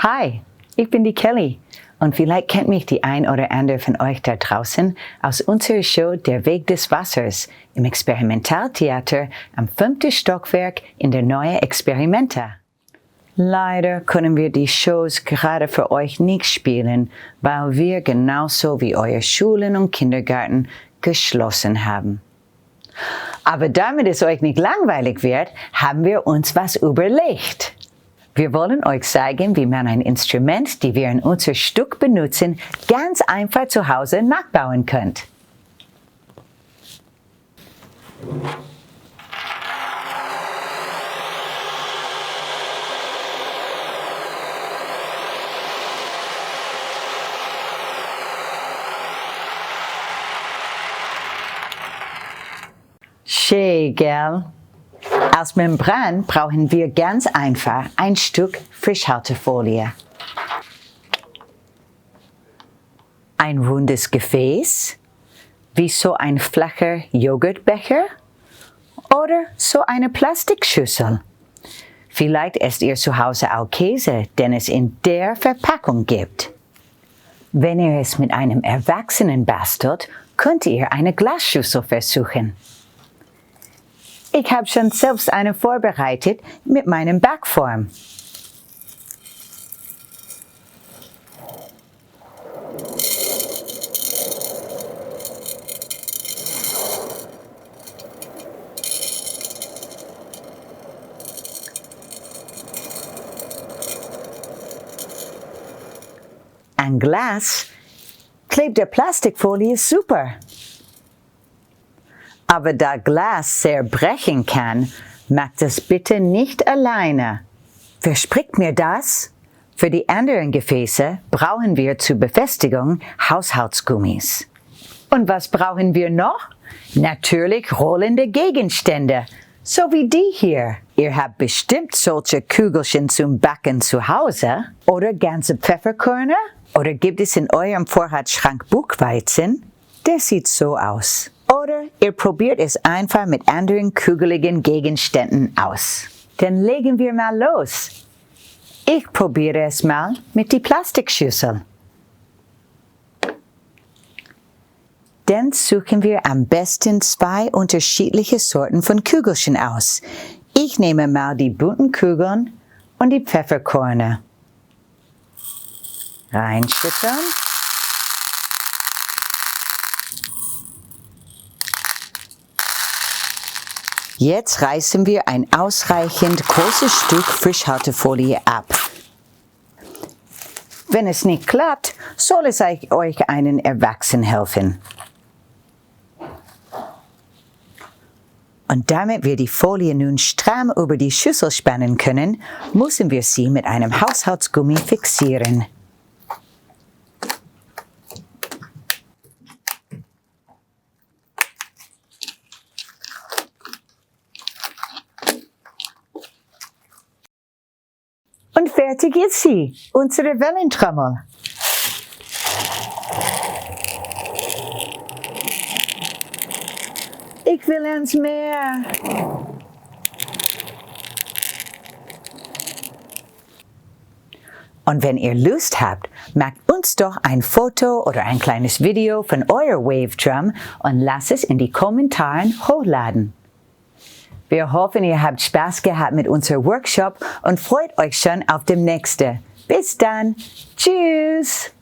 Hi, ich bin die Kelly und vielleicht kennt mich die ein oder andere von euch da draußen aus unserer Show Der Weg des Wassers im Experimentaltheater am 5. Stockwerk in der neuen Experimente. Leider können wir die Shows gerade für euch nicht spielen, weil wir genauso wie eure Schulen und Kindergärten geschlossen haben. Aber damit es euch nicht langweilig wird, haben wir uns was überlegt. Wir wollen euch zeigen, wie man ein Instrument, das wir in unser Stück benutzen, ganz einfach zu Hause nachbauen könnt. Schön, gell? Als Membran brauchen wir ganz einfach ein Stück Frischhaltefolie, ein rundes Gefäß, wie so ein flacher Joghurtbecher oder so eine Plastikschüssel. Vielleicht esst ihr zu Hause auch Käse, den es in der Verpackung gibt. Wenn ihr es mit einem Erwachsenen bastelt, könnt ihr eine Glasschüssel versuchen. Ich habe schon selbst eine vorbereitet mit meinem Backform. An Glas klebt der Plastikfolie super. Aber da Glas zerbrechen kann, macht es bitte nicht alleine. Verspricht mir das? Für die anderen Gefäße brauchen wir zur Befestigung Haushaltsgummis. Und was brauchen wir noch? Natürlich rollende Gegenstände, so wie die hier. Ihr habt bestimmt solche Kügelchen zum Backen zu Hause oder ganze Pfefferkörner? Oder gibt es in eurem Vorratsschrank Buchweizen? Der sieht so aus. Oder ihr probiert es einfach mit anderen kugeligen Gegenständen aus. Dann legen wir mal los. Ich probiere es mal mit der Plastikschüssel. Dann suchen wir am besten 2 unterschiedliche Sorten von Kügelchen aus. Ich nehme mal die bunten Kugeln und die Pfefferkörner. Reinschütteln. Jetzt reißen wir ein ausreichend großes Stück Frischhaltefolie ab. Wenn es nicht klappt, soll es euch einen Erwachsenen helfen. Und damit wir die Folie nun stramm über die Schüssel spannen können, müssen wir sie mit einem Haushaltsgummi fixieren. Und fertig ist sie, unsere Wellentrommel. Ich will ans Meer. Und wenn ihr Lust habt, macht uns doch ein Foto oder ein kleines Video von eurer Wave Drum und lasst es in die Kommentare hochladen. Wir hoffen, ihr habt Spaß gehabt mit unserem Workshop und freut euch schon auf den nächsten. Bis dann. Tschüss.